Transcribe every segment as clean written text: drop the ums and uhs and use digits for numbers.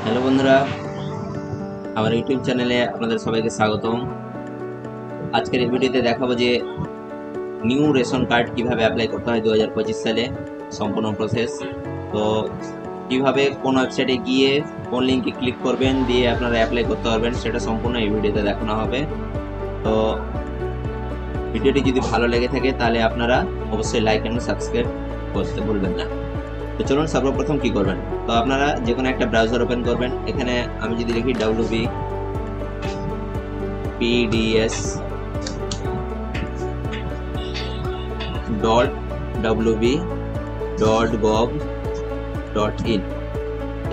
Hello বন্ধুরা, আমার YouTube চ্যানেলে আপনাদের সবাইকে স্বাগতম। আজকের এই ভিডিওতে দেখাবো যে নিউ রেশন কার্ড কিভাবে অ্যাপ্লাই করতে হয় 2025 সালে, সম্পূর্ণ প্রসেস। তো কিভাবে কোন ওয়েবসাইটে গিয়ে কোন লিঙ্কে ক্লিক করবেন, দিয়ে আপনারা অ্যাপ্লাই করতে পারবেন, সেটা সম্পূর্ণ এই ভিডিওতে দেখানো হবে। তো ভিডিওটি যদি ভালো লেগে থাকে তাহলে আপনারা অবশ্যই লাইক এবং সাবস্ক্রাইব করতে ভুলবেন না। তো চলুন, সর্বপ্রথম কি করবেন, তো আপনারা যে কোনো একটা ব্রাউজার ওপেন করবেন। এখানে আমি যদি লিখি wpds.wb.gov.in,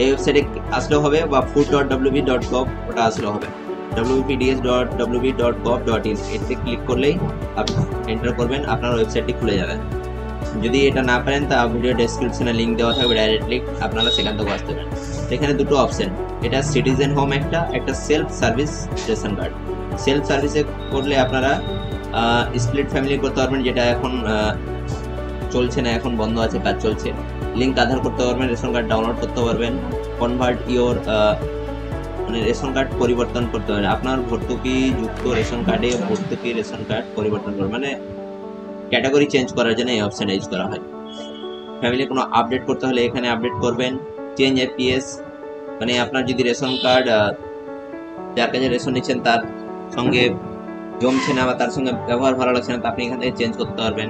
এই ওয়েবসাইটে আসলেও হবে, বা food.wb.gov ওটা আসলেও হবে। wpds.wb.gov.in এতে ক্লিক করলেই আপনি এন্টার করবেন, আপনার ওয়েবসাইটটি খুলে যাবে। যদি এটা না পারেন তা ভিডিও ডেসক্রিপশনে লিঙ্ক দেওয়া থাকবে, ডাইরেক্টলি আপনারা সেখান থেকে আসতে পারেন। এখানে দুটো অপশন, এটা সিটিজেন হোম, একটা self service ration card. Self সার্ভিসে করলে আপনারা স্প্লিট ফ্যামিলি করতে পারবেন, যেটা এখন চলছে না, এখন বন্ধ আছে, কাজ চলছে। লিঙ্ক আধার করতে পারবেন, রেশন কার্ড ডাউনলোড করতে পারবেন, কনভার্ট ইওর মানে রেশন কার্ড পরিবর্তন করতে পারবেন। আপনার ভর্তুকি যুক্ত রেশন কার্ডে ভর্তুকি রেশন কার্ড পরিবর্তন করবেন, মানে ক্যাটাগরি চেঞ্জ করার জন্য এই অপশন ইউজ করা হয়। ফ্যামিলি কোনো আপডেট করতে হলে এখানে আপডেট করবেন। চেঞ্জ এপিএস, মানে আপনার যদি রেশন কার্ড যার কাছে রেশন নিচ্ছেন তার সঙ্গে জমছে না, বা তার সঙ্গে ব্যবহার ভালো লাগছে না, তো আপনি এখান থেকে চেঞ্জ করতে পারবেন।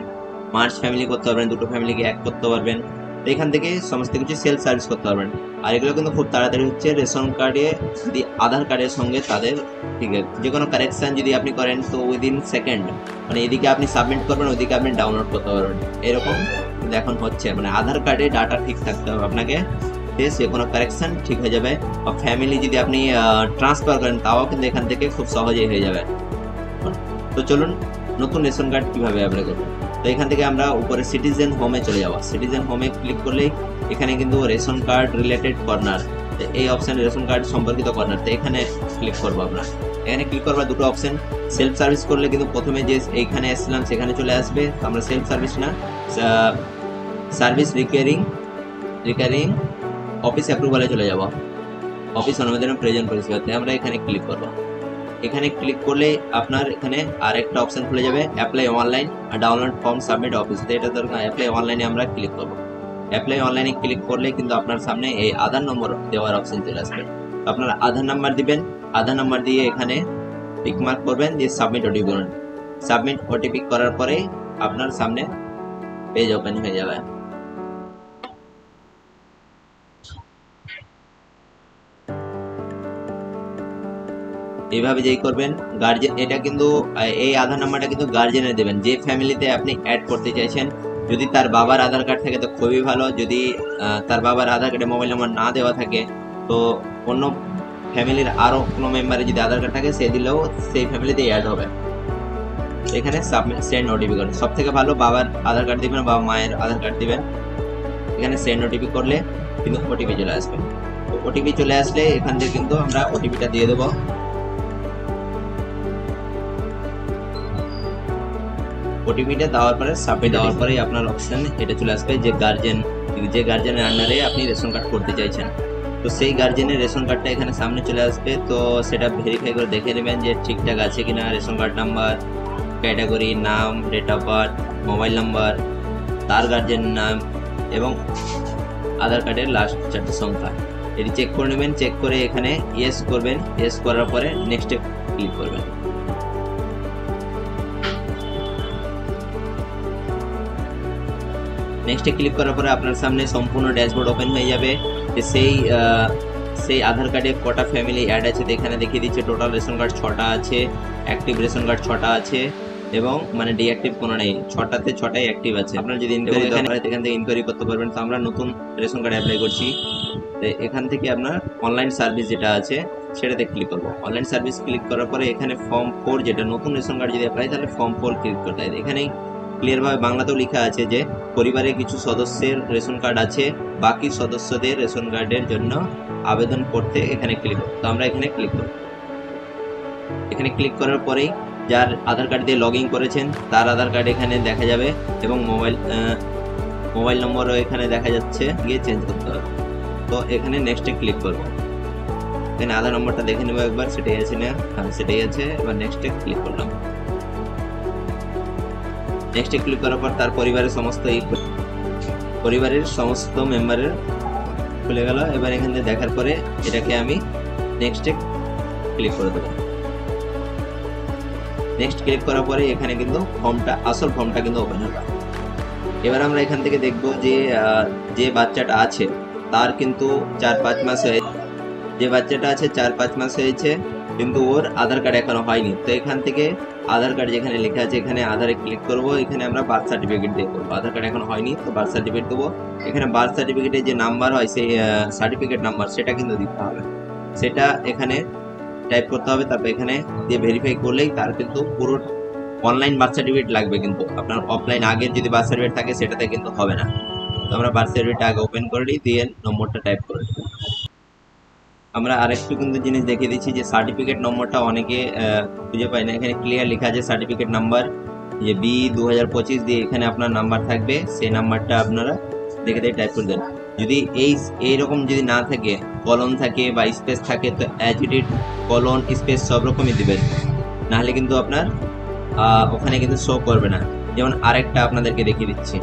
মার্চ ফ্যামিলি করতে পারবেন, দুটো ফ্যামিলিকে এক করতে পারবেন। তো এখান থেকে সমস্ত কিছু সেলফ সার্ভিস করতে পারবেন। আর এগুলো কিন্তু খুব তাড়াতাড়ি হচ্ছে। রেশন কার্ডে যদি আধার কার্ডের সঙ্গে তাদের ঠিক আছে, যে কোনো কারেকশন যদি আপনি করেন তো উইদিন সেকেন্ড, মানে এদিকে আপনি সাবমিট করবেন, ওইদিকে আপনি ডাউনলোড করতে পারবেন। এরকম কিন্তু এখন হচ্ছে, মানে আধার কার্ডে ডাটা ঠিক থাকতে হবে আপনাকে, যে কোনো কারেকশন ঠিক হয়ে যাবে। আর ফ্যামিলি যদি আপনি ট্রান্সফার করেন তাও কিন্তু এখান থেকে খুব সহজেই হয়ে যাবে। তো চলুন, নতুন রেশন কার্ড কিভাবে অ্যাপ্লাই করবো। তো এখান থেকে আমরা উপরে সিটিজেন হোমে চলে যাবো। সিটিজেন হোমে ক্লিক করলেই এখানে কিন্তু রেশন কার্ড রিলেটেড কর্নার, এই অপশানে রেশন কার্ড সম্পর্কিত কর্নার, তো এখানে ক্লিক করবো আমরা। এখানে ক্লিক করবার দুটো অপশন, সেলফ সার্ভিস করলে কিন্তু প্রথমে যে এইখানে এসেছিলাম সেখানে চলে আসবে। তো আমরা সেলফ সার্ভিস না, সার্ভিস রিকারিং অফিস অ্যাপ্রুভালে চলে যাব। অফিস অনুমোদনের প্রয়োজন পরিষেবাতে আমরা এখানে ক্লিক করবো। এখানে ক্লিক করলে আপনার এখানে আর একটা অপশন খুলে যাবে, অ্যাপ্লাই অনলাইন আর ডাউনলোড ফর্ম সাবমিট অফিস। এটা দরকার, অ্যাপ্লাই অনলাইনে আমরা ক্লিক করবো। অ্যাপ্লাই অনলাইনে ক্লিক করলে কিন্তু আপনার সামনে এই আধার নম্বর দেওয়ার অপশন চলে আসবে। আপনার আধার নাম্বার দিবেন, আধার নাম্বার দিয়ে এখানে টিক মার্ক করবেন, দিয়ে সাবমিট ওটিপি করুন। সাবমিট ওটিপি করার পরে আপনার সামনে পেজ ওপেন হয়ে যাবে। এইভাবে যেই করবেন, গার্জেন এটা কিন্তু এই আধার নাম্বারটা কিন্তু গার্জেনের দেবেন, যে ফ্যামিলিতে আপনি অ্যাড করতে চাইছেন। যদি তার বাবার আধার কার্ড থাকে তো খুবই ভালো, যদি তার বাবার আধার কার্ডে মোবাইল নাম্বার না দেওয়া থাকে তো অন্য ফ্যামিলির আরও কোনো মেম্বারের যদি আধার কার্ড থাকে সে দিলেও সেই ফ্যামিলিতে অ্যাড হবে। এখানে সাবমিট সেন্ড ওটিপি করুন, সব থেকে ভালো বাবার আধার কার্ড দিবেন, বাবা মায়ের আধার কার্ড দিবেন। এখানে সেন্ড ওটিপি করলে কিন্তু ওটিপি চলে আসবে। তো ওটিপি চলে আসলে এখান থেকে কিন্তু আমরা ওটিপিটা দিয়ে দেবো। ওটিপিটা দেওয়ার পরে সাবমিট দেওয়ার পরেই আপনার অপশন এটা চলে আসবে, যে গার্জেনের আন্ডারে আপনি রেশন কার্ড করতে চাইছেন। তো সেই গার্জেনের রেশন কার্ডটা এখানে সামনে চলে আসবে। তো সেটা ভেরিফাই করে দেখে নেবেন যে ঠিকঠাক আছে কিনা। রেশন কার্ড নাম্বার, ক্যাটাগরি, নাম, date of birth, mobile number, তার গার্জেনের নাম এবং আধার কার্ডের লাস্ট 4টি সংখ্যা, এটি চেক করে নেবেন। চেক করে এখানে ইয়েস করবেন, ইয়েস করার পরে নেক্সটে ক্লিক করবেন। নেক্সটে ক্লিক করার পরে আপনার সামনে সম্পূর্ণ ড্যাশবোর্ড ওপেন হয়ে যাবে। সেই আধার কার্ডে কটা ফ্যামিলি অ্যাড আছে এখানে দেখিয়ে দিচ্ছে। টোটাল রেশন কার্ড 6টা আছে, অ্যাক্টিভ রেশন কার্ড 6টা আছে, এবং মানে ডিঅ্যাক্টিভ কোনো নেই, 6টাতে 6টাই অ্যাক্টিভ আছে। আপনার যদি ইনকোয়ারি এখান থেকে ইনকোয়ারি করতে পারবেন। তো আমরা নতুন রেশন কার্ড অ্যাপ্লাই করছি, তো এখান থেকে আপনার অনলাইন সার্ভিস যেটা আছে সেটাতে ক্লিক করবো। অনলাইন সার্ভিস ক্লিক করার পরে এখানে ফর্ম 4, যেটা নতুন রেশন কার্ড যদি অ্যাপ্লাই তাহলে ফর্ম 4 ক্লিক করতে হয়। এখানেই ক্লিয়ারভাবে বাংলাতেও লেখা আছে যে পরিবারে কিছু সদস্যের রেশন কার্ড আছে, বাকি সদস্যদের রেশন কার্ডের জন্য আবেদন করতে এখানে ক্লিক করব। তো আমরা এখানে ক্লিক করব। এখানে ক্লিক করার পরেই যার আধার কার্ড দিয়ে লগ ইন করেছেন তার আধার কার্ড এখানে দেখা যাবে, এবং মোবাইল নম্বরও এখানে দেখা যাচ্ছে, গিয়ে চেঞ্জ করতে হবে। তো এখানে নেক্সটে ক্লিক করব। এখানে আধার নম্বরটা দেখে নেবো একবার, সেটাই আছে না? হ্যাঁ সেটাই আছে। এবার নেক্সটে ক্লিক করলাম। নেক্সটে ক্লিক করার পর তার পরিবারের সমস্ত মেম্বারের খুলে গেল। এবার এখান থেকে দেখার পরে এটাকে আমি নেক্সটে ক্লিক করে দেবো। নেক্সট ক্লিক করার পরে এখানে কিন্তু আসল ফর্মটা কিন্তু ওপেন হবে। এবার আমরা এখান থেকে দেখবো যে বাচ্চাটা আছে তার কিন্তু 4-5 মাস হয়েছে। যে বাচ্চাটা আছে 4-5 মাস হয়েছে কিন্তু ওর আধার কার্ড এখনো হয়নি। তো এখান থেকে আধার কার্ড যেখানে লেখা আছে এখানে আধারে ক্লিক করব। এখানে আমরা বার্থ সার্টিফিকেট দিয়ে করবো। আধার কার্ড এখনো হয়নি তো বার্থ সার্টিফিকেট দেবো। এখানে বার্থ সার্টিফিকেটের যে নাম্বার হয় সেই সার্টিফিকেট নাম্বার সেটা কিন্তু দিতে হবে। সেটা এখানে টাইপ করতে হবে। তারপর এখানে দিয়ে ভেরিফাই করলেই তার কিন্তু পুরো অনলাইন বার্থ সার্টিফিকেট লাগবে। কিন্তু আপনার অফলাইন আগের যদি বার্থ সার্টিফিকেট থাকে সেটাতে কিন্তু হবে না। তো আমরা বার্থ সার্টিফিকেটটা আগে ওপেন করে দিই, দিয়ে নম্বরটা টাইপ করে দিই। আমরা আরেকটু কিন্তু জিনিস দেখিয়ে দিচ্ছি যে সার্টিফিকেট নম্বরটা অনেকে খুঁজে পায় না। এখানে ক্লিয়ার লেখা আছে সার্টিফিকেট নাম্বার যে B2025 দিয়ে এখানে আপনার নাম্বার থাকবে। সেই নাম্বারটা আপনারা দেখে টাইপ করে দেন। যদি এইরকম যদি না থাকে, কলন থাকে বা স্পেস থাকে, তো as it is colon space সব রকমই দিবেন, নাহলে কিন্তু আপনার ওখানে কিন্তু শো করবে না। যেমন আরেকটা আপনাদেরকে দেখিয়ে দিচ্ছি।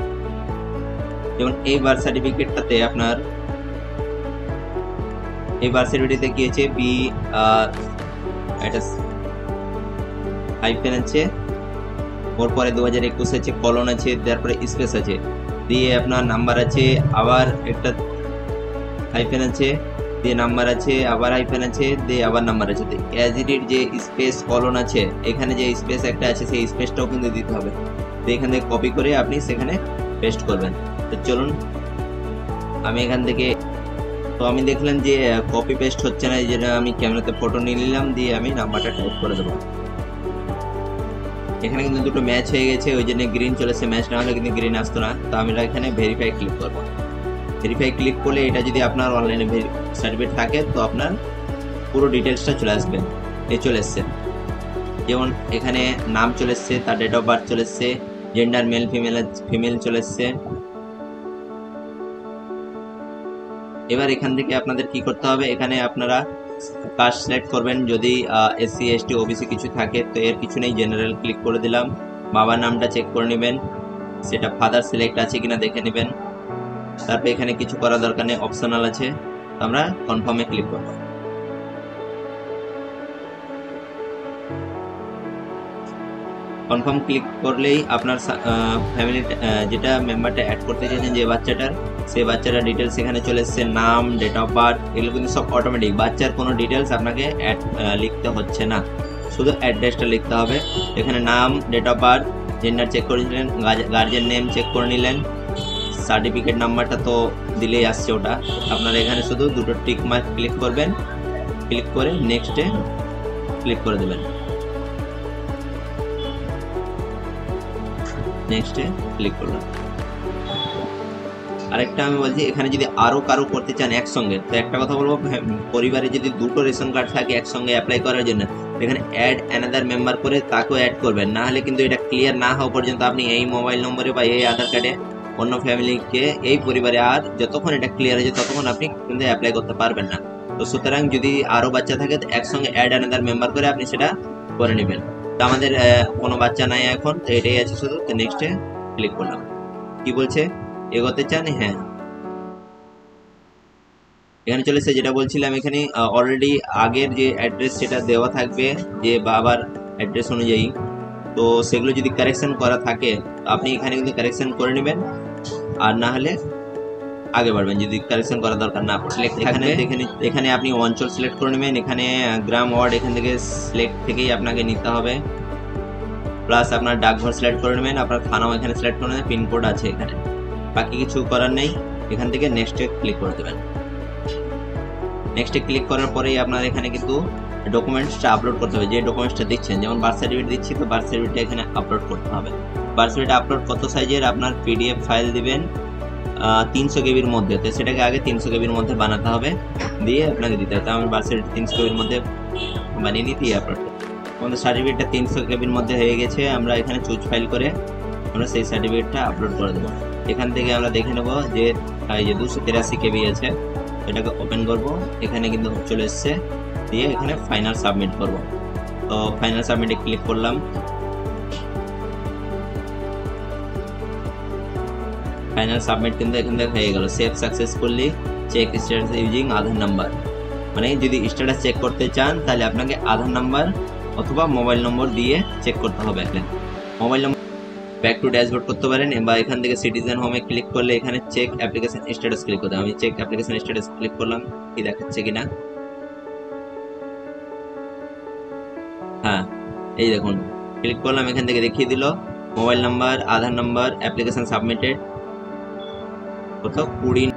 যেমন এই বার্থ সার্টিফিকেটটাতে আপনার এই বার্থ সার্টিফিকেটে কি আছে এটা হাইফেন আছে, ওর পরে 2021 আছে, কলন আছে, তারপরে স্পেস আছে, দিয়ে আপনার নাম্বার আছে, আবার একটা হাইফেন আছে, দিয়ে নাম্বার আছে, আবার হাইফেন আছে, দিয়ে আবার নাম্বার আছে। তো অ্যাজ ইট ইজ যে স্পেস কলন আছে এখানে যে স্পেস একটা আছে সেই স্পেসটাও কিন্তু দিতে হবে। তো এখান থেকে কপি করে আপনি সেখানে পেস্ট করবেন। তো চলুন আমি এখান থেকে, তো আমি দেখলাম যে কপি পেস্ট হচ্ছে না, যেটা আমি ক্যামেরাতে ফটো নিয়ে নিলাম, দিয়ে আমি নাম্বারটা টাইপ করে দেবো। এখানে কিন্তু দুটো ম্যাচ হয়ে গেছে, ওই জন্য গ্রিন চলেছে। ম্যাচ না হলে কিন্তু গ্রিন আসতো না। তো আমি এখানে ভেরিফাই ক্লিক করবো। ভেরিফাই ক্লিক করলে এটা যদি আপনার অনলাইনে সার্টিফিকেট থাকে তো আপনার পুরো ডিটেলসটা চলে আসবে। চলে এসছে, যেমন এখানে নাম চলে এসছে, তার ডেট অফ বার্থ চলে এসছে, জেন্ডার মেল ফিমেল চলে এসছে। এবার এখান থেকে আপনাদের কি করতে হবে, এখানে আপনারা কাস্ট সিলেক্ট করবেন। যদি SC ST OBC কিছু থাকে তো এর কিছু নেই, জেনারেল ক্লিক করে দিলাম। বাবার নামটা চেক করে নেবেন, সেটা ফাদার সিলেক্ট আছে কিনা দেখে নেবেন। তারপর এখানে কিছু করার দরকার নেই, অপশনাল আছে। তো আমরা কনফার্মে ক্লিক করব। কনফার্ম ক্লিক করলেই আপনার ফ্যামিলি যেটা মেম্বারটা অ্যাড করতে চাইছেন যে বাচ্চাটার, সেই বাচ্চাটার ডিটেলস এখানে চলে এসছে। নাম, ডেট অফ বার্থ, এগুলো কিন্তু সব অটোমেটিক। বাচ্চার কোনো ডিটেলস আপনাকে লিখতে হচ্ছে না, শুধু অ্যাড্রেসটা লিখতে হবে। এখানে নাম, date of birth, gender check করে নিলেন, গার্জিয়ান নেম চেক করে নিলেন, সার্টিফিকেট নাম্বারটা তো দিলেই আসছে ওটা। আপনারা এখানে শুধু দুটো টিক মার্ক ক্লিক করবেন, ক্লিক করে নেক্সটে ক্লিক করে দেবেন। নেক্সটে ক্লিক করলাম। আরেকটা আমি বলছি, এখানে যদি আরো কারো করতে চান একসঙ্গে, তো একটা কথা বলবো, পরিবারে যদি দুটো রেশন কার্ড থাকে একসঙ্গে অ্যাপ্লাই করার জন্য, এখানে অ্যাড অ্যানাদার মেম্বার করে তাকেও অ্যাড করবেন। না হলে কিন্তু এটা ক্লিয়ার না হওয়া পর্যন্ত আপনি এই মোবাইল নম্বরে বা এই আধার কার্ডে অন্য ফ্যামিলিকে এই পরিবারে আর যতক্ষণ এটা ক্লিয়ার হয়েছে ততক্ষণ আপনি কিন্তু অ্যাপ্লাই করতে পারবেন না। তো সুতরাং যদি আরো বাচ্চা থাকে তো একসঙ্গে অ্যাড অ্যানাদার মেম্বার করে আপনি সেটা করে নেবেন। তো আমাদের কোনো বাচ্চা নাই এখন, তো এটাই আছে শুধু। তো নেক্সটে ক্লিক করলাম। কি বলছে, এগোতে চান? হ্যাঁ, এখানে চলে এসে যেটা বলছিলাম, এখানে অলরেডি আগের যে অ্যাড্রেস সেটা দেওয়া থাকবে যে বাবার অ্যাড্রেস অনুযায়ী। তো সেগুলো যদি কারেকশন করা থাকে তো আপনি এখানে কিন্তু কারেকশন করে নেবেন, আর না হলে আগে বাড়বেন যদি কারেকশন করা দরকার না পড়ে। এখানে আপনি অঞ্চল সিলেক্ট করে নেবেন, এখানে গ্রাম ওয়ার্ড এখান থেকে সিলেক্ট থেকেই আপনাকে নিতে হবে। প্লাস আপনার ডাকঘর সিলেক্ট করে নেবেন, আপনার থানাও এখানে সিলেক্ট করে নেবেন, পিনকোড আছে এখানে। বাকি কিছু করার নেই, এখান থেকে নেক্সটে ক্লিক করে দেবেন। নেক্সটে ক্লিক করার পরেই আপনার এখানে কিন্তু ডকুমেন্টসটা আপলোড করতে হবে, যে ডকুমেন্টসটা দিচ্ছেন। যেমন বার্থ সার্টিফিকেট দিচ্ছি তো বার্থ সার্টিফিকেটটা এখানে আপলোড করতে হবে। বার্থ সার্টিফিকেট আপলোড কত সাইজের, আপনার PDF ফাইল দিবেন 300 কেবির মধ্যে। তো সেটাকে আগে 300 কেবির মধ্যে বানাতে হবে, দিয়ে আপনাকে দিতে হবে। তো আমি বার্থ সার্টিফিকেট 300 কেবির মধ্যে বানিয়ে নিই, দিয়ে আপলোড করতে। আমাদের সার্টিফিকেটটা 300 কেবির মধ্যে হয়ে গেছে। আমরা এখানে চুজ ফাইল করে আমরা সেই সার্টিফিকেটটা আপলোড করে দেবো। এখান থেকে আমরা দেখে নেবো যে 283 কেবি আছে, এটাকে ওপেন করব, এখানে কিন্তু চলে এসছে, দিয়ে এখানে ফাইনাল সাবমিট করব। তো ফাইনাল সাবমিটে ক্লিক করলাম। ফাইনাল সাবমিট কিন্তু এখান থেকে হয়ে গেল। Save successfully, check status using Aadhaar number. মানে যদি স্ট্যাটাস চেক করতে চান তাহলে আপনাকে আধার নাম্বার অথবা মোবাইল নম্বর দিয়ে চেক করতে হবে। Mobile number back to dashboard করতে পারেন, বা এখান থেকে সিটিজেন হোমে ক্লিক করলে এখানে চেক অ্যাপ্লিকেশন স্ট্যাটাস ক্লিক করতে হবে। আমি চেক অ্যাপ্লিকেশন স্ট্যাটাস ক্লিক করলাম, কি দেখাচ্ছে কিনা। হ্যাঁ, এই দেখুন ক্লিক করলাম, এখান থেকে দেখিয়ে দিল মোবাইল নাম্বার, আধার নাম্বার, অ্যাপ্লিকেশন সাবমিটেড। কত 20